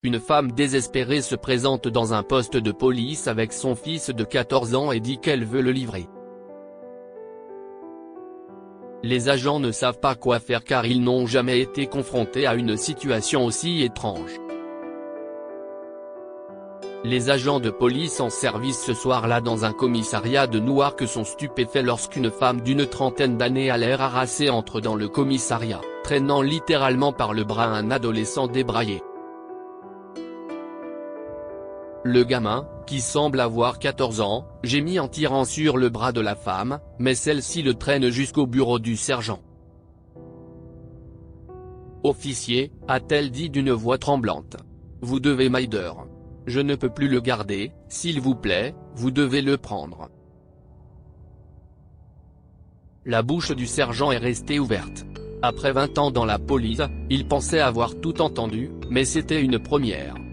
Une femme désespérée se présente dans un poste de police avec son fils de 14 ans et dit qu'elle veut le livrer. Les agents ne savent pas quoi faire car ils n'ont jamais été confrontés à une situation aussi étrange. Les agents de police en service ce soir-là dans un commissariat de Newark sont stupéfaits lorsqu'une femme d'une trentaine d'années à l'air harassée entre dans le commissariat, traînant littéralement par le bras un adolescent débraillé. Le gamin, qui semble avoir 14 ans, gémit en tirant sur le bras de la femme, mais celle-ci le traîne jusqu'au bureau du sergent. « Officier », a-t-elle dit d'une voix tremblante. « Vous devez m'aider. Je ne peux plus le garder, s'il vous plaît, vous devez le prendre. » La bouche du sergent est restée ouverte. Après 20 ans dans la police, il pensait avoir tout entendu, mais c'était une première. «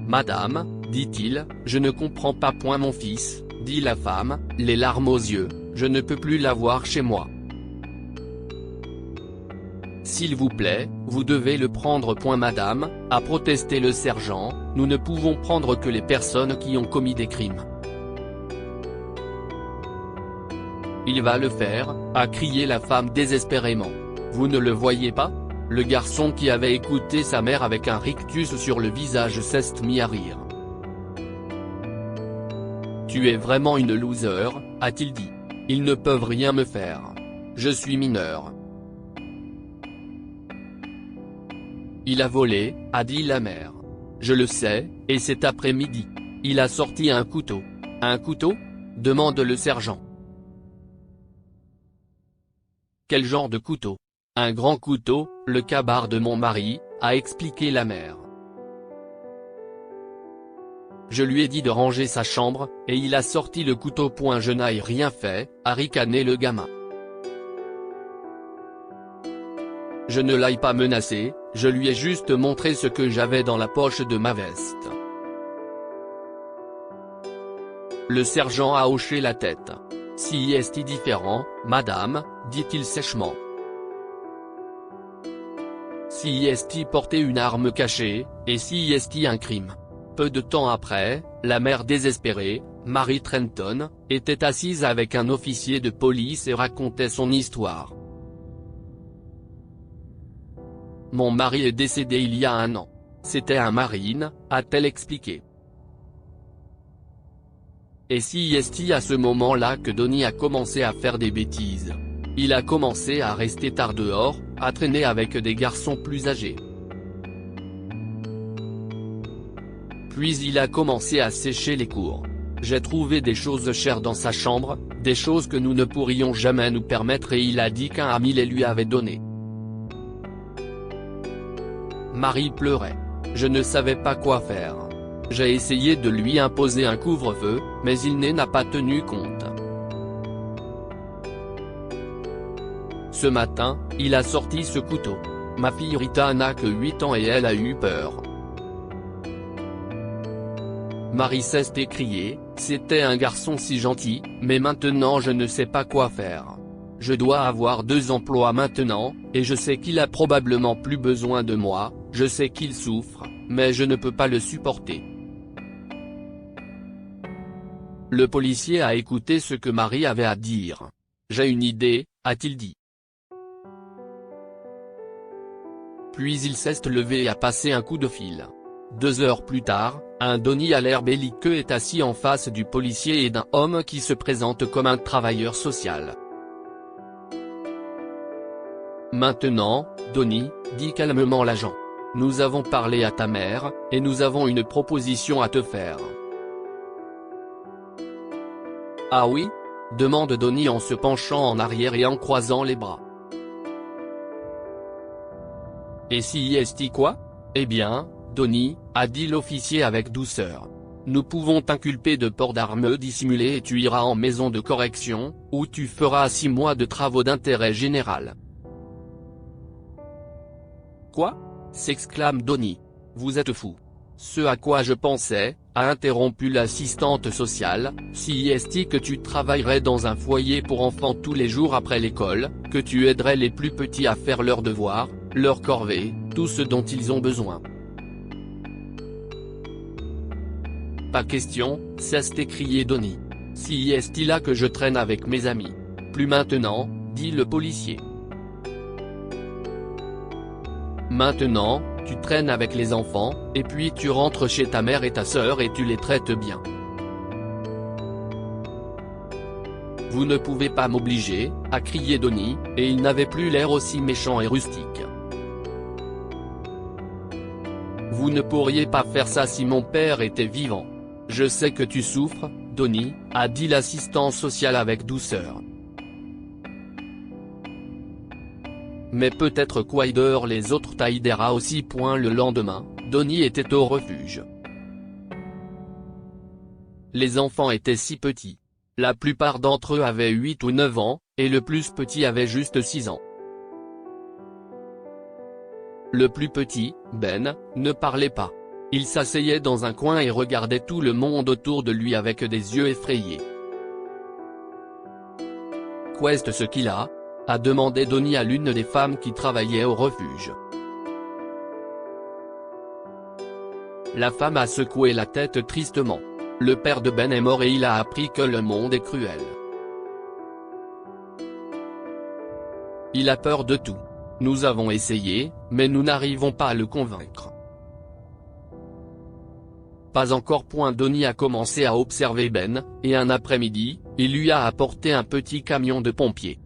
Madame, dit-il, je ne comprends pas point mon fils, dit la femme, les larmes aux yeux, je ne peux plus l'avoir chez moi. S'il vous plaît, vous devez le prendre point madame, a protesté le sergent, nous ne pouvons prendre que les personnes qui ont commis des crimes. Il va le faire, a crié la femme désespérément. Vous ne le voyez pas ? Le garçon qui avait écouté sa mère avec un rictus sur le visage s'est mis à rire. Tu es vraiment une loser, a-t-il dit. Ils ne peuvent rien me faire. Je suis mineur. Il a volé, a dit la mère. Je le sais, et cet après-midi. Il a sorti un couteau. Un couteau ? Demande le sergent. Quel genre de couteau ? Un grand couteau, le cabard de mon mari, a expliqué la mère. Je lui ai dit de ranger sa chambre, et il a sorti le couteau. Je n'ai rien fait, a ricané le gamin. Je ne l'ai pas menacé, je lui ai juste montré ce que j'avais dans la poche de ma veste. Le sergent a hoché la tête. Si est différent, madame, dit-il sèchement. Si est porter une arme cachée, et si est un crime. Peu de temps après, la mère désespérée, Mary Trenton, était assise avec un officier de police et racontait son histoire. Mon mari est décédé il y a 1 an. C'était un marine, a-t-elle expliqué. Et si est à ce moment-là que Donnie a commencé à faire des bêtises. Il a commencé à rester tard dehors, à traîner avec des garçons plus âgés. Puis il a commencé à sécher les cours. J'ai trouvé des choses chères dans sa chambre, des choses que nous ne pourrions jamais nous permettre et il a dit qu'un ami les lui avait données. Marie pleurait. Je ne savais pas quoi faire. J'ai essayé de lui imposer un couvre-feu, mais il n'a pas tenu compte. Ce matin, il a sorti ce couteau. Ma fille Rita n'a que 8 ans et elle a eu peur. Marie s'est écriée, c'était un garçon si gentil, mais maintenant je ne sais pas quoi faire. Je dois avoir 2 emplois maintenant, et je sais qu'il a probablement plus besoin de moi, je sais qu'il souffre, mais je ne peux pas le supporter. Le policier a écouté ce que Marie avait à dire. J'ai une idée, a-t-il dit. Puis il s'est levé et a passé un coup de fil. 2 heures plus tard, un Donnie à l'air belliqueux est assis en face du policier et d'un homme qui se présente comme un travailleur social. Maintenant, Donnie, dit calmement l'agent. Nous avons parlé à ta mère, et nous avons une proposition à te faire. Ah oui ? Demande Donnie en se penchant en arrière et en croisant les bras. Et si est quoi ? Eh bien, Donnie, a dit l'officier avec douceur. Nous pouvons t'inculper de port d'armes dissimulées et tu iras en maison de correction, où tu feras 6 mois de travaux d'intérêt général. Quoi ? S'exclame Donnie. Vous êtes fou. Ce à quoi je pensais, a interrompu l'assistante sociale, si est que tu travaillerais dans un foyer pour enfants tous les jours après l'école, que tu aiderais les plus petits à faire leurs devoirs, leur corvée, tout ce dont ils ont besoin. Pas question, s'est écrié Donnie. Si est-il là que je traîne avec mes amis. Plus maintenant, dit le policier. Maintenant, tu traînes avec les enfants, et puis tu rentres chez ta mère et ta sœur et tu les traites bien. Vous ne pouvez pas m'obliger, a crié Donnie, et il n'avait plus l'air aussi méchant et rustique. Vous ne pourriez pas faire ça si mon père était vivant. Je sais que tu souffres, Donnie, a dit l'assistant social avec douceur. Mais peut-être qu'Wider les autres t'aidera aussi. Le lendemain, Donnie était au refuge. Les enfants étaient si petits. La plupart d'entre eux avaient 8 ou 9 ans, et le plus petit avait juste 6 ans. Le plus petit, Ben, ne parlait pas. Il s'asseyait dans un coin et regardait tout le monde autour de lui avec des yeux effrayés. « Qu'est-ce ce qu'il a ?» a demandé Donnie à l'une des femmes qui travaillait au refuge. La femme a secoué la tête tristement. Le père de Ben est mort et il a appris que le monde est cruel. Il a peur de tout. Nous avons essayé, mais nous n'arrivons pas à le convaincre. Pas encore. Donnie a commencé à observer Ben, et un après-midi, il lui a apporté un petit camion de pompiers.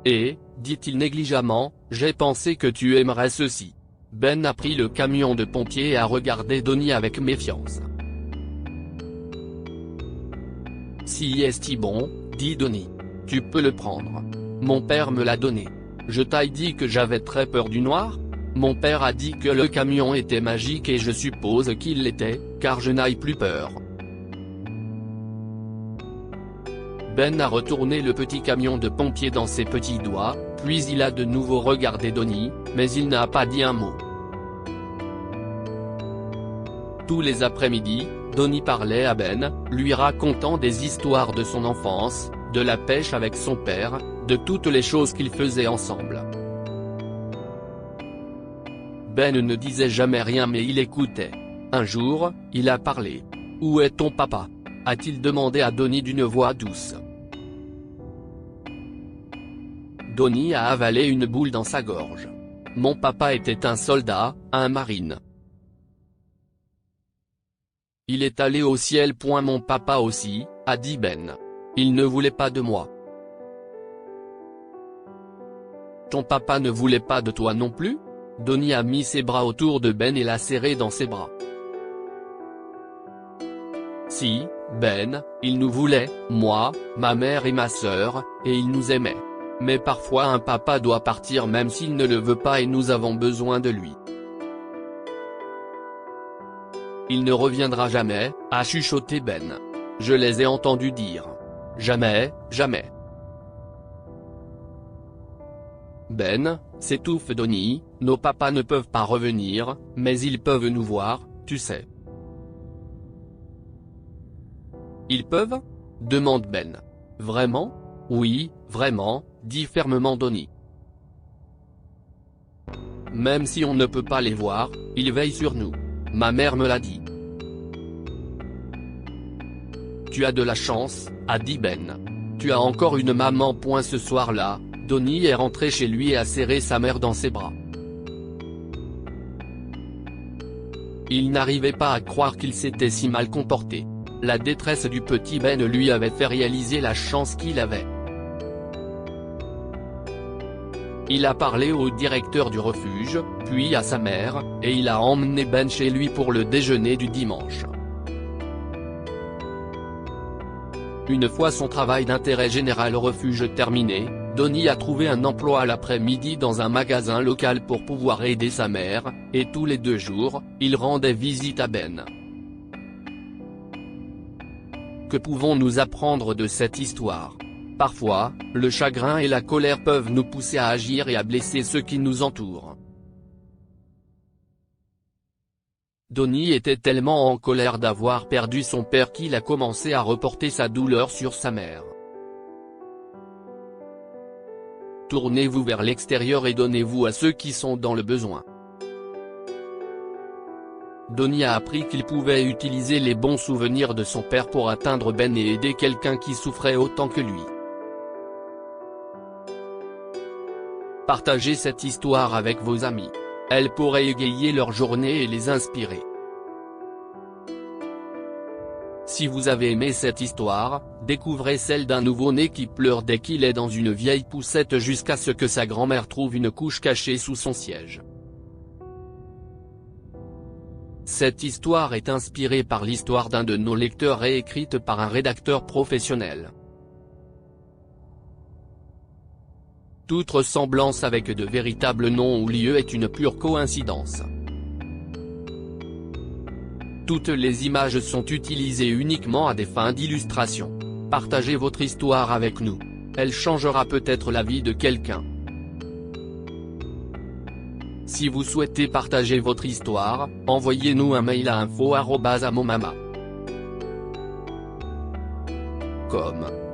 Et, dit-il négligemment, j'ai pensé que tu aimerais ceci. Ben a pris le camion de pompiers et a regardé Donnie avec méfiance. Si est-il bon, dit Donnie. Tu peux le prendre. Mon père me l'a donné. Je t'ai dit que j'avais très peur du noir. Mon père a dit que le camion était magique et je suppose qu'il l'était, car je n'ai plus peur. Ben a retourné le petit camion de pompiers dans ses petits doigts, puis il a de nouveau regardé Donnie, mais il n'a pas dit un mot. Tous les après-midi, Donnie parlait à Ben, lui racontant des histoires de son enfance, de la pêche avec son père, de toutes les choses qu'ils faisaient ensemble. Ben ne disait jamais rien mais il écoutait. Un jour, il a parlé. « Où est ton papa ?» a-t-il demandé à Donnie d'une voix douce. Donnie a avalé une boule dans sa gorge. « Mon papa était un soldat, un marine. Il est allé au ciel. Mon papa aussi, a dit Ben. Il ne voulait pas de moi. Ton papa ne voulait pas de toi non plus ? Donnie a mis ses bras autour de Ben et l'a serré dans ses bras. Si, Ben, il nous voulait, moi, ma mère et ma sœur, et il nous aimait. Mais parfois un papa doit partir même s'il ne le veut pas et nous avons besoin de lui. Il ne reviendra jamais, a chuchoté Ben. Je les ai entendus dire. Jamais, jamais. Ben, s'étouffe Donnie, nos papas ne peuvent pas revenir, mais ils peuvent nous voir, tu sais. Ils peuvent ? demande Ben. Vraiment ? Oui, vraiment, dit fermement Donnie. Même si on ne peut pas les voir, ils veillent sur nous. Ma mère me l'a dit. Tu as de la chance, a dit Ben. Tu as encore une maman. Ce soir-là, Donnie est rentré chez lui et a serré sa mère dans ses bras. Il n'arrivait pas à croire qu'il s'était si mal comporté. La détresse du petit Ben lui avait fait réaliser la chance qu'il avait. Il a parlé au directeur du refuge, puis à sa mère, et il a emmené Ben chez lui pour le déjeuner du dimanche. Une fois son travail d'intérêt général au refuge terminé, Donnie a trouvé un emploi à l'après-midi dans un magasin local pour pouvoir aider sa mère, et tous les 2 jours, il rendait visite à Ben. Que pouvons-nous apprendre de cette histoire ? Parfois, le chagrin et la colère peuvent nous pousser à agir et à blesser ceux qui nous entourent. Donnie était tellement en colère d'avoir perdu son père qu'il a commencé à reporter sa douleur sur sa mère. Tournez-vous vers l'extérieur et donnez-vous à ceux qui sont dans le besoin. Donnie a appris qu'il pouvait utiliser les bons souvenirs de son père pour atteindre Ben et aider quelqu'un qui souffrait autant que lui. Partagez cette histoire avec vos amis. Elle pourrait égayer leur journée et les inspirer. Si vous avez aimé cette histoire, découvrez celle d'un nouveau-né qui pleure dès qu'il est dans une vieille poussette jusqu'à ce que sa grand-mère trouve une couche cachée sous son siège. Cette histoire est inspirée par l'histoire d'un de nos lecteurs et écrite par un rédacteur professionnel. Toute ressemblance avec de véritables noms ou lieux est une pure coïncidence. Toutes les images sont utilisées uniquement à des fins d'illustration. Partagez votre histoire avec nous. Elle changera peut-être la vie de quelqu'un. Si vous souhaitez partager votre histoire, envoyez-nous un mail à info@amomama.com.